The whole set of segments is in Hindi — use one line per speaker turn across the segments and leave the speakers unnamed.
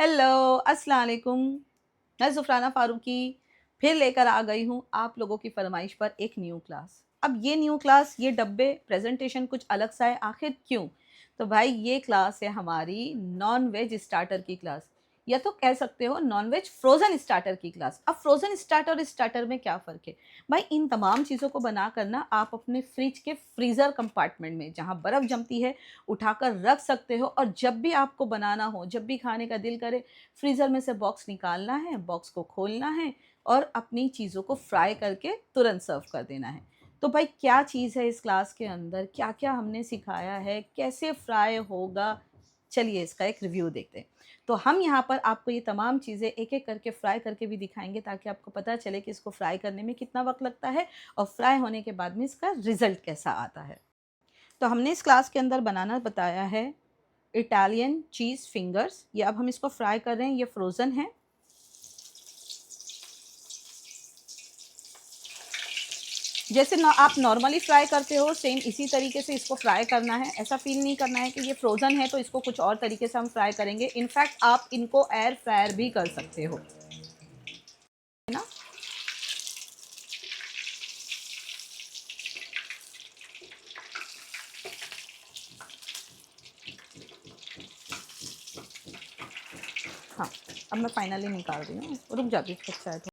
हेलो, अस्सलाम वालेकुम। मैं ज़ुफ़राना फ़ारूकी फिर लेकर आ गई हूँ आप लोगों की फ़रमाइश पर एक न्यू क्लास। अब ये न्यू क्लास, ये डब्बे, प्रेज़ेंटेशन कुछ अलग सा है, आखिर क्यों? तो भाई ये क्लास है हमारी नॉन-वेज स्टार्टर की क्लास, या तो कह सकते हो नॉन-वेज फ्रोज़न स्टार्टर की क्लास। अब फ्रोज़न स्टार्टर और स्टार्टर में क्या फ़र्क है? भाई इन तमाम चीज़ों को बनाकर ना आप अपने फ्रिज के फ्रीज़र कंपार्टमेंट में जहाँ बर्फ़ जमती है उठाकर रख सकते हो, और जब भी आपको बनाना हो, जब भी खाने का दिल करे, फ्रीज़र में से बॉक्स निकालना है, बॉक्स को खोलना है और अपनी चीज़ों को फ्राई करके तुरंत सर्व कर देना है। तो भाई क्या चीज़ है इस क्लास के अंदर, क्या-क्या हमने सिखाया है, कैसे फ्राई होगा, चलिए इसका एक रिव्यू देखते हैं। तो हम यहाँ पर आपको ये तमाम चीज़ें एक-एक करके फ्राई करके भी दिखाएँगे, ताकि आपको पता चले कि इसको फ्राई करने में कितना वक़्त लगता है और फ्राई होने के बाद में इसका रिज़ल्ट कैसा आता है। तो हमने इस क्लास के अंदर बनाना बताया है इटालियन चीज़ फिंगर्स। ये अब हम इसको फ्राई कर रहे हैं, ये फ्रोज़न है। जैसे ना आप नॉर्मली फ्राई करते हो, सेम इसी तरीके से इसको फ्राई करना है। ऐसा फ़ील नहीं करना है कि ये फ्रोज़न है तो इसको कुछ और तरीके से हम फ्राई करेंगे। इनफैक्ट आप इनको एयर फ्रायर भी कर सकते हो, है ना? हाँ, अब मैं फाइनली निकाल रही हूँ। रुक जाती हूँ, कच्चा है तो।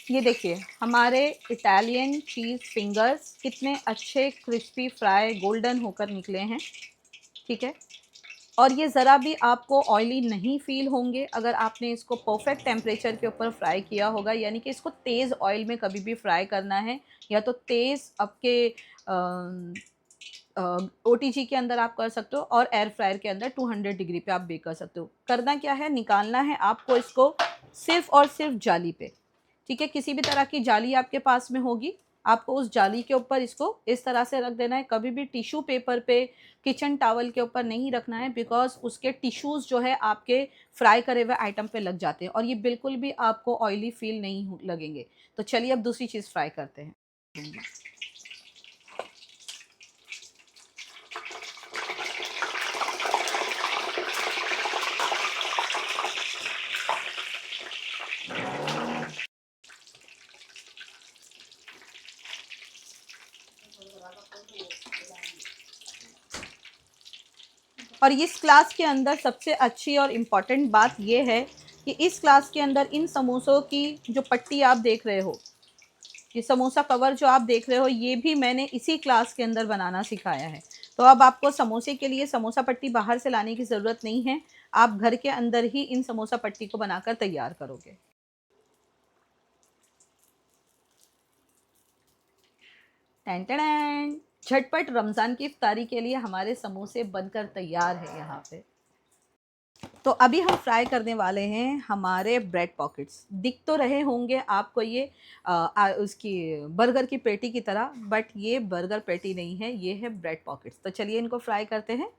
ये देखिए, हमारे इटालियन चीज़ फिंगर्स कितने अच्छे क्रिस्पी फ्राई गोल्डन होकर निकले हैं, ठीक है? और ये ज़रा भी आपको ऑयली नहीं फ़ील होंगे अगर आपने इसको परफ़ेक्ट टेम्परेचर के ऊपर फ्राई किया होगा, यानी कि इसको तेज़ ऑयल में कभी भी फ्राई करना है, या तो तेज़ आपके ओटीजी के अंदर आप कर सकते हो, और एयर फ्रायर के अंदर 200 डिग्री पे आप बेक कर सकते हो। करना क्या है, निकालना है आपको इसको सिर्फ़ और सिर्फ़ जाली पे, ठीक है? किसी भी तरह की जाली आपके पास में होगी, आपको उस जाली के ऊपर इसको इस तरह से रख देना है। कभी भी टिश्यू पेपर पे, किचन टॉवल के ऊपर नहीं रखना है, बिकॉज़ उसके टिश्यूज़ जो है आपके फ्राई करे हुए आइटम पे लग जाते हैं और ये बिल्कुल भी आपको ऑयली फ़ील नहीं लगेंगे। तो चलिए अब दूसरी चीज़ फ्राई करते हैं। और इस क्लास के अंदर सबसे अच्छी और इम्पॉर्टेंट बात ये है कि इस क्लास के अंदर इन समोसों की जो पट्टी आप देख रहे हो, ये समोसा कवर जो आप देख रहे हो, ये भी मैंने इसी क्लास के अंदर बनाना सिखाया है। तो अब आपको समोसे के लिए समोसा पट्टी बाहर से लाने की ज़रूरत नहीं है, आप घर के अंदर ही इन समोसा पट्टी को बनाकर तैयार करोगे। टैन टैडैन! झटपट रमज़ान की इफ्तारी के लिए हमारे समोसे बनकर तैयार है यहाँ पे। तो अभी हम फ्राई करने वाले हैं हमारे ब्रेड पॉकेट्स। दिख तो रहे होंगे आपको ये उसकी बर्गर की पैटी की तरह, बट ये बर्गर पैटी नहीं है, ये है ब्रेड पॉकेट्स। तो चलिए इनको फ्राई करते हैं।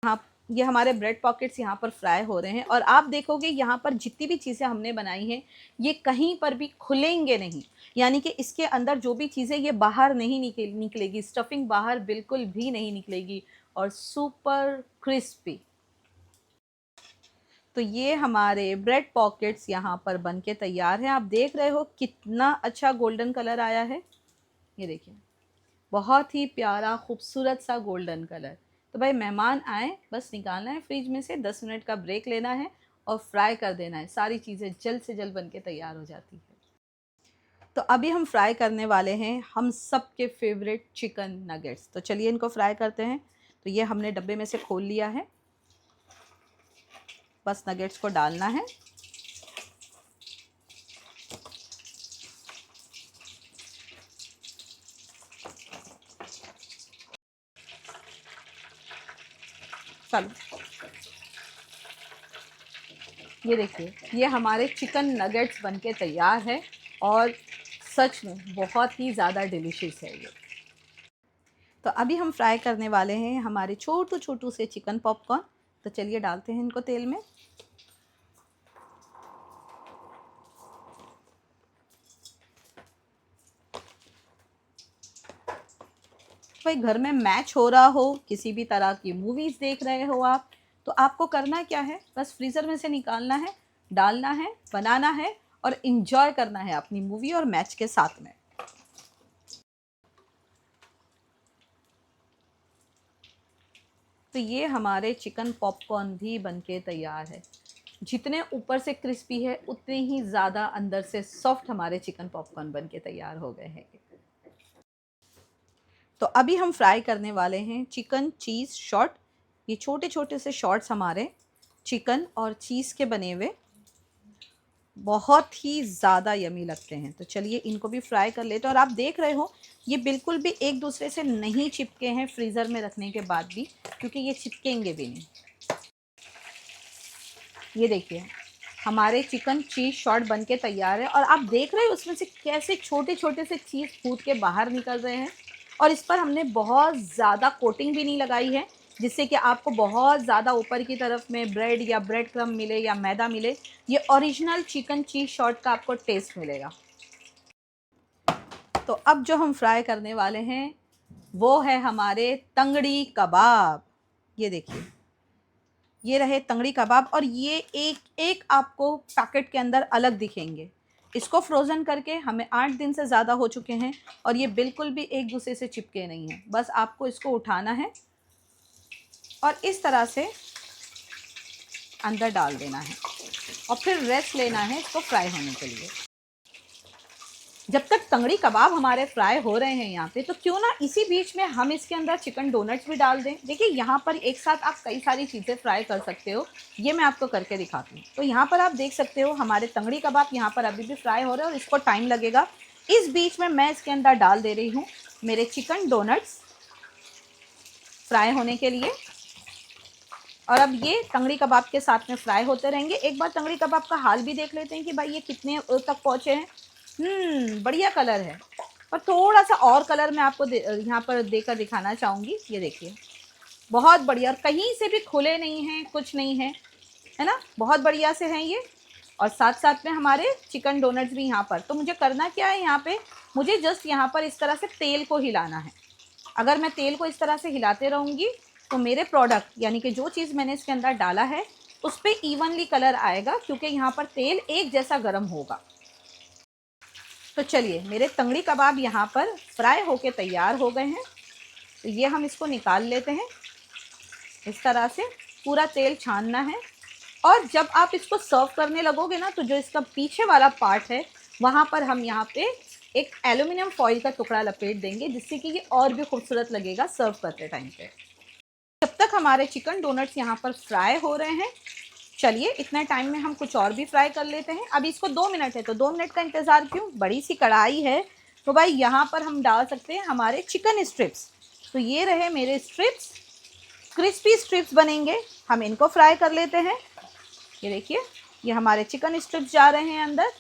हाँ, ये हमारे ब्रेड पॉकेट्स यहाँ पर फ्राई हो रहे हैं और आप देखोगे यहाँ पर जितनी भी चीज़ें हमने बनाई हैं, ये कहीं पर भी खुलेंगे नहीं। यानी कि इसके अंदर जो भी चीज़ें ये बाहर नहीं निकलेगी, स्टफिंग बाहर बिल्कुल भी नहीं निकलेगी, और सुपर क्रिस्पी। तो ये हमारे ब्रेड पॉकेट्स यहाँ पर बन के तैयार हैं। आप देख रहे हो कितना अच्छा गोल्डन कलर आया है। ये देखिए, बहुत ही प्यारा खूबसूरत सा गोल्डन कलर। तो भाई मेहमान आए, बस निकालना है फ्रिज में से, 10 मिनट का ब्रेक लेना है और फ्राई कर देना है। सारी चीज़ें जल्द से जल्द बन के तैयार हो जाती है। तो अभी हम फ्राई करने वाले हैं हम सबके फेवरेट चिकन नगेट्स। तो चलिए इनको फ्राई करते हैं। तो ये हमने डब्बे में से खोल लिया है, बस नगेट्स को डालना है। चलो, ये देखिए, ये हमारे चिकन नगेट्स बनके तैयार है और सच में बहुत ही ज़्यादा डिलीशियस है ये। तो अभी हम फ्राई करने वाले हैं हमारे छोटू छोटू से चिकन पॉपकॉर्न। तो चलिए डालते हैं इनको तेल में। भाई घर में मैच हो रहा हो, किसी भी तरह की मूवीज़ देख रहे हो आप, तो आपको करना क्या है, बस फ्रीज़र में से निकालना है, डालना है, बनाना है और इन्जॉय करना है अपनी मूवी और मैच के साथ में। तो ये हमारे चिकन पॉपकॉर्न भी बनके तैयार है। जितने ऊपर से क्रिस्पी है उतने ही ज़्यादा अंदर से सॉफ्ट हमारे चिकन पॉपकॉर्न बनके तैयार हो गए हैं। तो अभी हम फ्राई करने वाले हैं चिकन चीज़ शॉट। ये छोटे छोटे से शॉट्स हमारे चिकन और चीज़ के बने हुए बहुत ही ज़्यादा यमी लगते हैं। तो चलिए इनको भी फ्राई कर लेते हैं। और आप देख रहे हो ये बिल्कुल भी एक दूसरे से नहीं चिपके हैं फ्रीज़र में रखने के बाद भी, क्योंकि ये चिपकेंगे भी नहीं। ये देखिए हमारे चिकन चीज़ शॉट बन के तैयार है और आप देख रहे हो उसमें से कैसे छोटे छोटे से चीज़ फूट के बाहर निकल रहे हैं। और इस पर हमने बहुत ज़्यादा कोटिंग भी नहीं लगाई है, जिससे कि आपको बहुत ज़्यादा ऊपर की तरफ में ब्रेड या ब्रेड क्रम्ब मिले या मैदा मिले। ये ओरिजिनल चिकन चीज़ शॉट का आपको टेस्ट मिलेगा। तो अब जो हम फ्राई करने वाले हैं वो है हमारे तंगड़ी कबाब। ये देखिए ये रहे तंगड़ी कबाब और ये एक एक आपको पैकेट के अंदर अलग दिखेंगे। इसको फ्रोज़न करके हमें 8 दिन से ज़्यादा हो चुके हैं और ये बिल्कुल भी एक दूसरे से चिपके नहीं हैं। बस आपको इसको उठाना है और इस तरह से अंदर डाल देना है और फिर रेस्ट लेना है इसको फ्राई होने के लिए। जब तक तंगड़ी कबाब हमारे फ्राई हो रहे हैं यहाँ पे, तो क्यों ना इसी बीच में हम इसके अंदर चिकन डोनट्स भी डाल दें। देखिए यहाँ पर एक साथ आप कई सारी चीज़ें फ्राई कर सकते हो, ये मैं आपको करके दिखाती हूँ। तो यहाँ पर आप देख सकते हो हमारे तंगड़ी कबाब यहाँ पर अभी भी फ्राई हो रहे हैं और इसको टाइम लगेगा। इस बीच में मैं इसके अंदर डाल दे रही हूँ मेरे चिकन डोनट्स फ्राई होने के लिए। और अब ये तंगड़ी कबाब के साथ में फ्राई होते रहेंगे। एक बार तंगड़ी कबाब का हाल भी देख लेते हैं कि भाई ये कितने तक पहुँचे हैं। बढ़िया कलर है। और थोड़ा सा और कलर मैं आपको यहाँ पर देकर दिखाना चाहूँगी। ये देखिए बहुत बढ़िया और कहीं से भी खुले नहीं हैं, कुछ नहीं है, है ना, बहुत बढ़िया से हैं ये। और साथ साथ में हमारे चिकन डोनट्स भी यहाँ पर। तो मुझे करना क्या है, यहाँ पे मुझे जस्ट यहाँ पर इस तरह से तेल को हिलाना है। अगर मैं तेल को इस तरह से हिलाते रहूँगी तो मेरे प्रोडक्ट यानी कि जो चीज़ मैंने इसके अंदर डाला है उस पर इवनली कलर आएगा, क्योंकि यहाँ पर तेल एक जैसा गर्म होगा। तो चलिए मेरे तंगड़ी कबाब यहाँ पर फ्राई होके तैयार हो गए हैं। तो ये हम इसको निकाल लेते हैं। इस तरह से पूरा तेल छानना है और जब आप इसको सर्व करने लगोगे ना, तो जो इसका पीछे वाला पार्ट है वहाँ पर हम यहाँ पे एक एल्युमिनियम फॉइल का टुकड़ा लपेट देंगे, जिससे कि ये और भी खूबसूरत लगेगा सर्व करते टाइम पे। जब तक हमारे चिकन डोनट्स यहाँ पर फ्राई हो रहे हैं, चलिए इतने टाइम में हम कुछ और भी फ्राई कर लेते हैं। अभी इसको 2 मिनट है तो 2 मिनट का इंतज़ार क्यों, बड़ी सी कढ़ाई है तो भाई यहाँ पर हम डाल सकते हैं हमारे चिकन स्ट्रिप्स। तो ये रहे मेरे स्ट्रिप्स, क्रिस्पी स्ट्रिप्स बनेंगे, हम इनको फ्राई कर लेते हैं। ये देखिए ये हमारे चिकन स्ट्रिप्स जा रहे हैं अंदर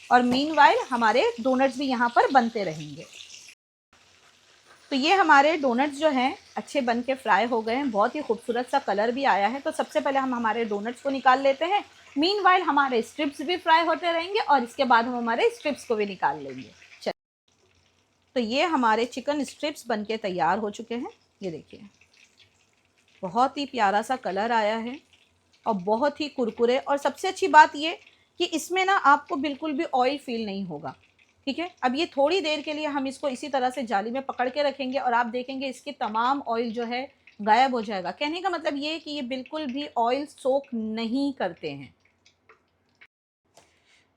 और मीनवाइल हमारे डोनट्स भी यहाँ पर बनते रहेंगे। तो ये हमारे डोनट्स जो हैं अच्छे बन के फ्राई हो गए हैं, बहुत ही खूबसूरत सा कलर भी आया है। तो सबसे पहले हम हमारे डोनट्स को निकाल लेते हैं। मीनवाइल हमारे स्ट्रिप्स भी फ्राई होते रहेंगे और इसके बाद हम हमारे स्ट्रिप्स को भी निकाल लेंगे। चलिए तो ये हमारे चिकन स्ट्रिप्स बन के तैयार हो चुके हैं। ये देखिए बहुत ही प्यारा सा कलर आया है और बहुत ही कुरकुरे। और सबसे अच्छी बात ये कि इसमें ना आपको बिल्कुल भी ऑयल फील नहीं होगा। ठीक है, अब ये थोड़ी देर के लिए हम इसको इसी तरह से जाली में पकड़ के रखेंगे और आप देखेंगे इसके तमाम ऑयल जो है गायब हो जाएगा। कहने का मतलब ये है कि ये बिल्कुल भी ऑयल सोक नहीं करते हैं।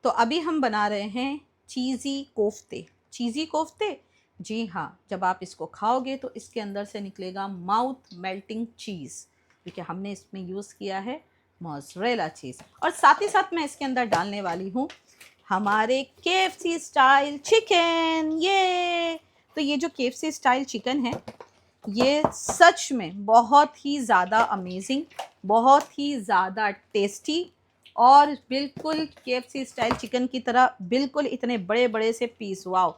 तो अभी हम बना रहे हैं चीज़ी कोफ्ते। चीज़ी कोफ्ते, जी हाँ, जब आप इसको खाओगे तो इसके अंदर से निकलेगा माउथ मेल्टिंग चीज़, क्योंकि हमने इसमें यूज़ किया है मोज़रेला चीज़। और साथ ही साथ मैं इसके अंदर डालने वाली हूँ हमारे केएफसी स्टाइल चिकन। ये तो ये जो केएफसी स्टाइल चिकन है ये सच में बहुत ही ज़्यादा अमेजिंग, बहुत ही ज़्यादा टेस्टी और बिल्कुल केएफसी स्टाइल चिकन की तरह बिल्कुल इतने बड़े बड़े से पीस। वाओ,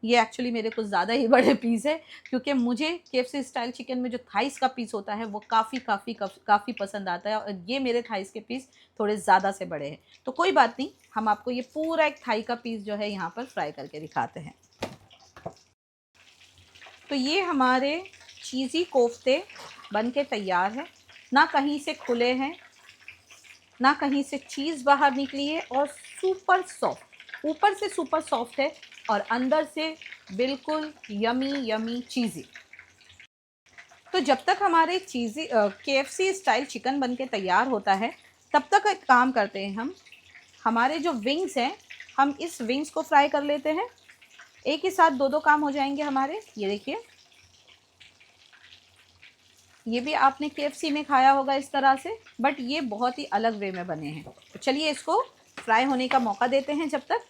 ये एक्चुअली मेरे कुछ ज़्यादा ही बड़े पीस है, क्योंकि मुझे केएफसी स्टाइल चिकन में जो थाइस का पीस होता है वो काफ़ी पसंद आता है, और ये मेरे थाइस के पीस थोड़े ज़्यादा से बड़े हैं। तो कोई बात नहीं, हम आपको ये पूरा एक थाई का पीस जो है यहाँ पर फ्राई करके दिखाते हैं। तो ये हमारे चीज़ी कोफ्ते बन के तैयार है, ना कहीं से खुले हैं, ना कहीं से चीज़ बाहर निकली है, और सुपर सॉफ्ट, ऊपर से सुपर सॉफ्ट है और अंदर से बिल्कुल यमी यमी चीज़ी। तो जब तक हमारे चीज़ी केएफसी स्टाइल चिकन बन के तैयार होता है, तब तक एक काम करते हैं हम, हमारे जो विंग्स हैं, हम इस विंग्स को फ्राई कर लेते हैं। एक ही साथ दो दो काम हो जाएंगे हमारे। ये देखिए, ये भी आपने केएफसी में खाया होगा इस तरह से, बट ये बहुत ही अलग वे में बने हैं। तो चलिए इसको फ्राई होने का मौका देते हैं जब तक।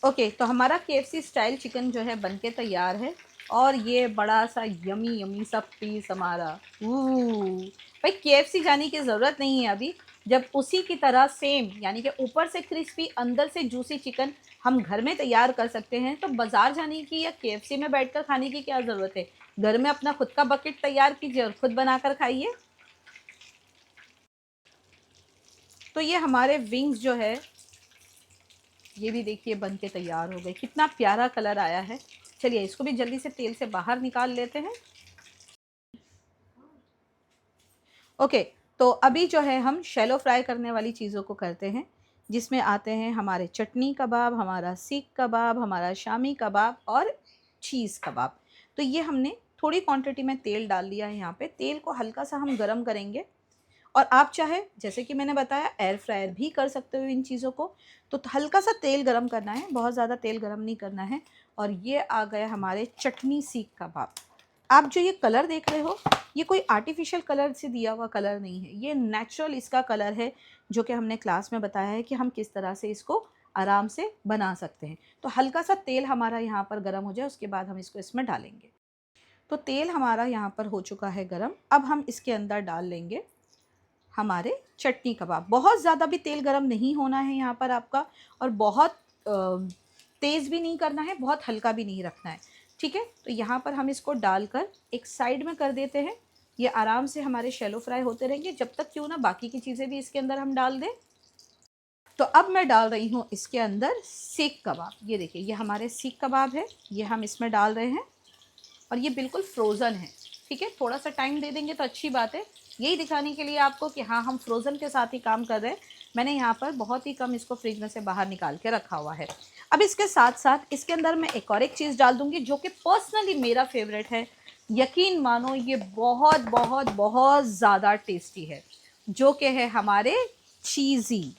ओके, तो हमारा केएफसी स्टाइल चिकन जो है बनके तैयार है, और ये बड़ा सा यमी यमी सा पीस हमारा। भाई केएफसी जाने की ज़रूरत नहीं है अभी, जब उसी की तरह सेम, यानी कि ऊपर से क्रिस्पी अंदर से जूसी चिकन हम घर में तैयार कर सकते हैं, तो बाज़ार जाने की या केएफसी में बैठकर खाने की क्या ज़रूरत है। घर में अपना खुद का बकेट तैयार कीजिए और खुद बनाकर खाइए। तो ये हमारे विंग्स जो है, ये भी देखिए बन के तैयार हो गए, कितना प्यारा कलर आया है। चलिए इसको भी जल्दी से तेल से बाहर निकाल लेते हैं। ओके, तो अभी जो है हम शैलो फ्राई करने वाली चीज़ों को करते हैं, जिसमें आते हैं हमारे चटनी कबाब, हमारा सीख कबाब, हमारा शामी कबाब और चीज़ कबाब। तो ये हमने थोड़ी क्वांटिटी में तेल डाल लिया है यहाँ पे। तेल को हल्का सा हम गरम करेंगे, और आप चाहे, जैसे कि मैंने बताया, एयर फ्रायर भी कर सकते हो इन चीज़ों को। तो हल्का सा तेल गरम करना है, बहुत ज़्यादा तेल गरम नहीं करना है। और ये आ गया हमारे चटनी सीख कबाब। आप जो ये कलर देख रहे हो, ये कोई आर्टिफिशियल कलर से दिया हुआ कलर नहीं है, ये नेचुरल इसका कलर है, जो कि हमने क्लास में बताया है कि हम किस तरह से इसको आराम से बना सकते हैं। तो हल्का सा तेल हमारा यहाँ पर गर्म हो जाए, उसके बाद हम इसको इसमें डालेंगे। तो तेल हमारा यहाँ पर हो चुका है गर्म। अब हम इसके अंदर डाल लेंगे हमारे चटनी कबाब। बहुत ज़्यादा भी तेल गरम नहीं होना है यहाँ पर आपका, और बहुत तेज़ भी नहीं करना है, बहुत हल्का भी नहीं रखना है। ठीक है, तो यहाँ पर हम इसको डालकर एक साइड में कर देते हैं। ये आराम से हमारे शैलो फ्राई होते रहेंगे, जब तक क्यों ना बाकी की चीज़ें भी इसके अंदर हम डाल दें। तो अब मैं डाल रही हूँ इसके अंदर सीख कबाब। ये देखिए, ये हमारे सीख कबाब है, ये हम इसमें डाल रहे हैं, और ये बिल्कुल फ्रोज़न है। ठीक है, थोड़ा सा टाइम दे देंगे तो अच्छी बात है, यही दिखाने के लिए आपको कि हाँ, हम फ्रोज़न के साथ ही काम कर रहे हैं। मैंने यहाँ पर बहुत ही कम इसको फ्रिज में से बाहर निकाल के रखा हुआ है। अब इसके साथ साथ इसके अंदर मैं एक और एक चीज़ डाल दूँगी, जो कि पर्सनली मेरा फेवरेट है। यकीन मानो, ये बहुत बहुत बहुत ज़्यादा टेस्टी है, जो कि है हमारे चीज़ी।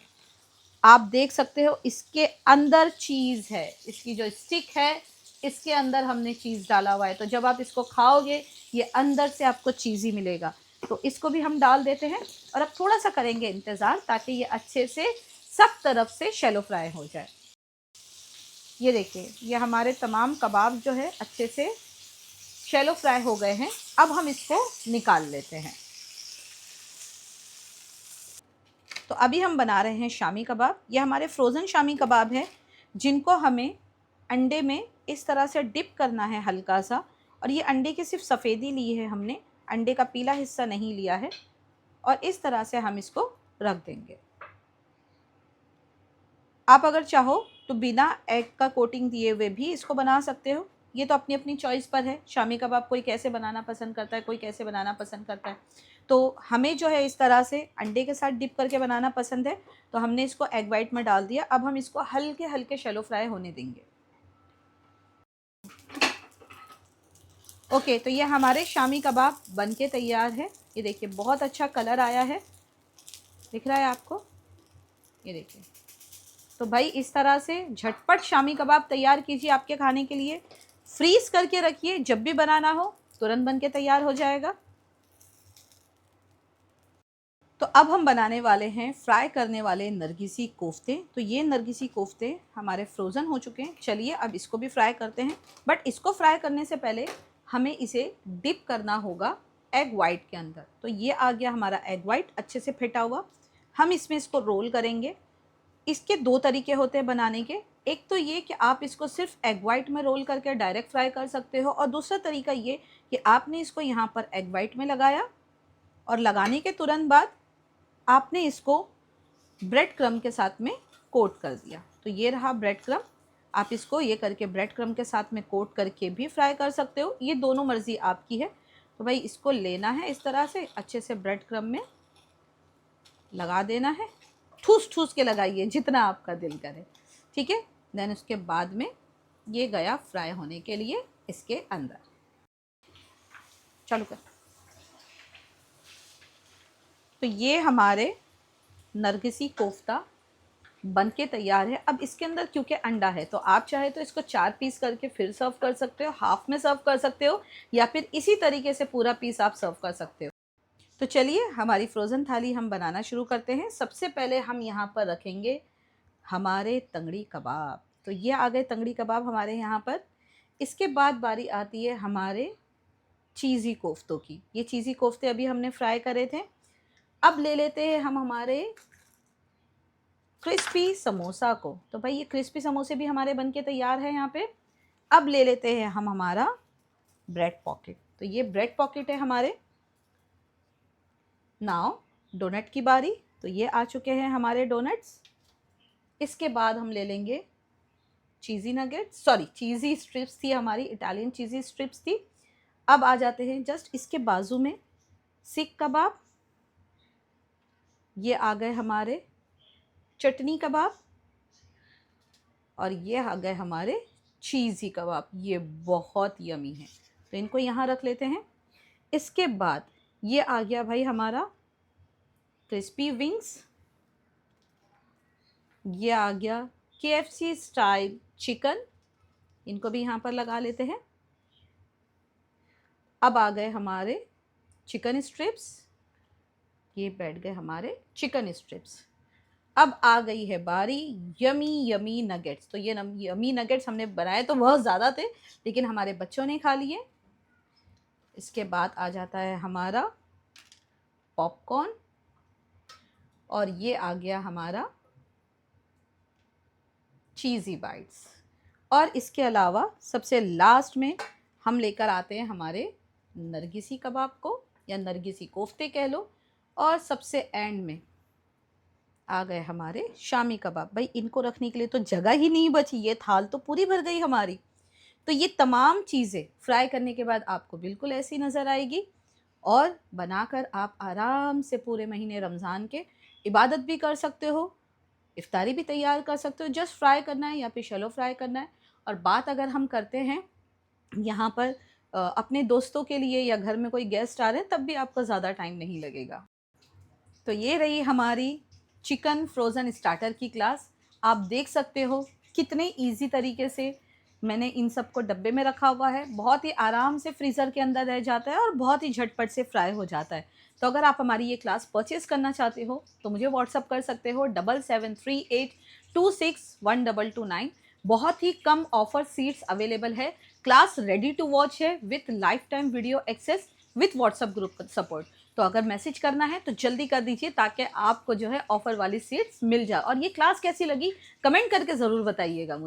आप देख सकते हो इसके अंदर चीज़ है, इसकी जो स्टिक है इसके अंदर हमने चीज़ डाला हुआ है। तो जब आप इसको खाओगे, ये अंदर से आपको चीज़ी मिलेगा। तो इसको भी हम डाल देते हैं, और अब थोड़ा सा करेंगे इंतज़ार, ताकि ये अच्छे से सब तरफ से शैलो फ्राई हो जाए। ये देखिए, ये हमारे तमाम कबाब जो है अच्छे से शैलो फ्राई हो गए हैं। अब हम इसको निकाल लेते हैं। तो अभी हम बना रहे हैं शामी कबाब। ये हमारे फ्रोज़न शामी कबाब हैं, जिनको हमें अंडे में इस तरह से डिप करना है हल्का सा। और ये अंडे की सिर्फ सफ़ेदी ली है हमने, अंडे का पीला हिस्सा नहीं लिया है। और इस तरह से हम इसको रख देंगे। आप अगर चाहो तो बिना एग का कोटिंग दिए हुए भी इसको बना सकते हो, ये तो अपनी अपनी चॉइस पर है। शामी कबाब कोई कैसे बनाना पसंद करता है, कोई कैसे बनाना पसंद करता है। तो हमें जो है इस तरह से अंडे के साथ डिप करके बनाना पसंद है, तो हमने इसको एग वाइट में डाल दिया। अब हम इसको हल्के हल्के शैलो फ्राई होने देंगे। ओके, तो ये हमारे शामी कबाब बन के तैयार है। ये देखिए, बहुत अच्छा कलर आया है, दिख रहा है आपको, ये देखिए। तो भाई इस तरह से झटपट शामी कबाब तैयार कीजिए आपके खाने के लिए। फ्रीज़ करके रखिए, जब भी बनाना हो तुरंत बन के तैयार हो जाएगा। तो अब हम बनाने वाले हैं फ्राई करने वाले नरगिसी कोफ्ते। तो ये नरगिसी कोफ्ते हमारे फ्रोज़न हो चुके हैं। चलिए अब इसको भी फ्राई करते हैं, बट इसको फ्राई करने से पहले हमें इसे डिप करना होगा एग वाइट के अंदर। तो ये आ गया हमारा एग वाइट अच्छे से फेंटा हुआ। हम इसमें इसको रोल करेंगे। इसके दो तरीके होते हैं बनाने के। एक तो ये कि आप इसको सिर्फ एग वाइट में रोल करके डायरेक्ट फ्राई कर सकते हो, और दूसरा तरीका ये कि आपने इसको यहाँ पर एग वाइट में लगाया और लगाने के तुरंत बाद आपने इसको ब्रेड क्रम्ब के साथ में कोट कर दिया। तो ये रहा ब्रेड क्रम्ब। आप इसको ये करके ब्रेड क्रम्ब के साथ में कोट करके भी फ्राई कर सकते हो, ये दोनों मर्ज़ी आपकी है। तो भाई इसको लेना है इस तरह से अच्छे से ब्रेड क्रम्ब में लगा देना है, ठूस ठूस के लगाइए जितना आपका दिल करे, ठीक है। देन उसके बाद में ये गया फ्राई होने के लिए इसके अंदर। चालू कर। तो ये हमारे नरगिसी कोफ्ता बन के तैयार है। अब इसके अंदर क्योंकि अंडा है तो आप चाहे तो इसको 4 पीस करके फिर सर्व कर सकते हो, हाफ में सर्व कर सकते हो, या फिर इसी तरीके से पूरा पीस आप सर्व कर सकते हो। तो चलिए हमारी फ्रोज़न थाली हम बनाना शुरू करते हैं। सबसे पहले हम यहाँ पर रखेंगे हमारे तंगड़ी कबाब। तो ये आ गए तंगड़ी कबाब हमारे यहाँ पर। इसके बाद बारी आती है हमारे चीज़ी कोफ्तों की। ये चीज़ी कोफ्ते अभी हमने फ्राई करे थे। अब ले लेते हैं हम हमारे क्रिस्पी समोसा को। तो भाई ये क्रिस्पी समोसे भी हमारे बनके तैयार है यहाँ पे। अब ले लेते हैं हम हमारा ब्रेड पॉकेट। तो ये ब्रेड पॉकेट है हमारे। नाउ डोनट की बारी। तो ये आ चुके हैं हमारे डोनट्स। इसके बाद हम ले लेंगे चीज़ी नगेट्स, सॉरी चीज़ी स्ट्रिप्स थी हमारी, इटालियन चीज़ी स्ट्रिप्स थी। अब आ जाते हैं जस्ट इसके बाजू में सीख कबाब। ये आ गए हमारे चटनी कबाब, और ये आ गए हमारे चीज़ी कबाब। ये बहुत यमी है, तो इनको यहाँ रख लेते हैं। इसके बाद ये आ गया भाई हमारा क्रिस्पी विंग्स। ये आ गया KFC स्टाइल चिकन, इनको भी यहाँ पर लगा लेते हैं। अब आ गए हमारे चिकन स्ट्रिप्स, ये बैठ गए हमारे चिकन स्ट्रिप्स। अब आ गई है बारी यमी यमी नगेट्स। तो ये यमी नगेट्स हमने बनाए तो बहुत ज़्यादा थे, लेकिन हमारे बच्चों ने खा लिए। इसके बाद आ जाता है हमारा पॉपकॉर्न, और ये आ गया हमारा चीज़ी बाइट्स। और इसके अलावा सबसे लास्ट में हम लेकर आते हैं हमारे नरगिसी कबाब को, या नरगिसी कोफ्ते कह लो। और सबसे एंड में आ गए हमारे शामी कबाब। भाई इनको रखने के लिए तो जगह ही नहीं बची, ये थाल तो पूरी भर गई हमारी। तो ये तमाम चीज़ें फ्राई करने के बाद आपको बिल्कुल ऐसी नज़र आएगी, और बनाकर आप आराम से पूरे महीने रमज़ान के इबादत भी कर सकते हो, इफ्तारी भी तैयार कर सकते हो। जस्ट फ्राई करना है या फिर शैलो फ्राई करना है। और बात अगर हम करते हैं यहाँ पर अपने दोस्तों के लिए या घर में कोई गेस्ट आ रहे हैं, तब भी आपको ज़्यादा टाइम नहीं लगेगा। तो ये रही हमारी चिकन फ्रोज़न स्टार्टर की क्लास। आप देख सकते हो कितने इजी तरीके से मैंने इन सब को डब्बे में रखा हुआ है। बहुत ही आराम से फ्रीज़र के अंदर रह जाता है और बहुत ही झटपट से फ्राई हो जाता है। तो अगर आप हमारी ये क्लास परचेज़ करना चाहते हो तो मुझे व्हाट्सअप कर सकते हो 7738261229। बहुत ही कम ऑफर सीट्स अवेलेबल है। क्लास रेडी टू वॉच है with lifetime video access with WhatsApp group support. तो अगर मैसेज करना है तो जल्दी कर दीजिए, ताकि आपको जो है ऑफ़र वाली सीट्स मिल जाए। और ये क्लास कैसी लगी कमेंट करके ज़रूर बताइएगा मुझे।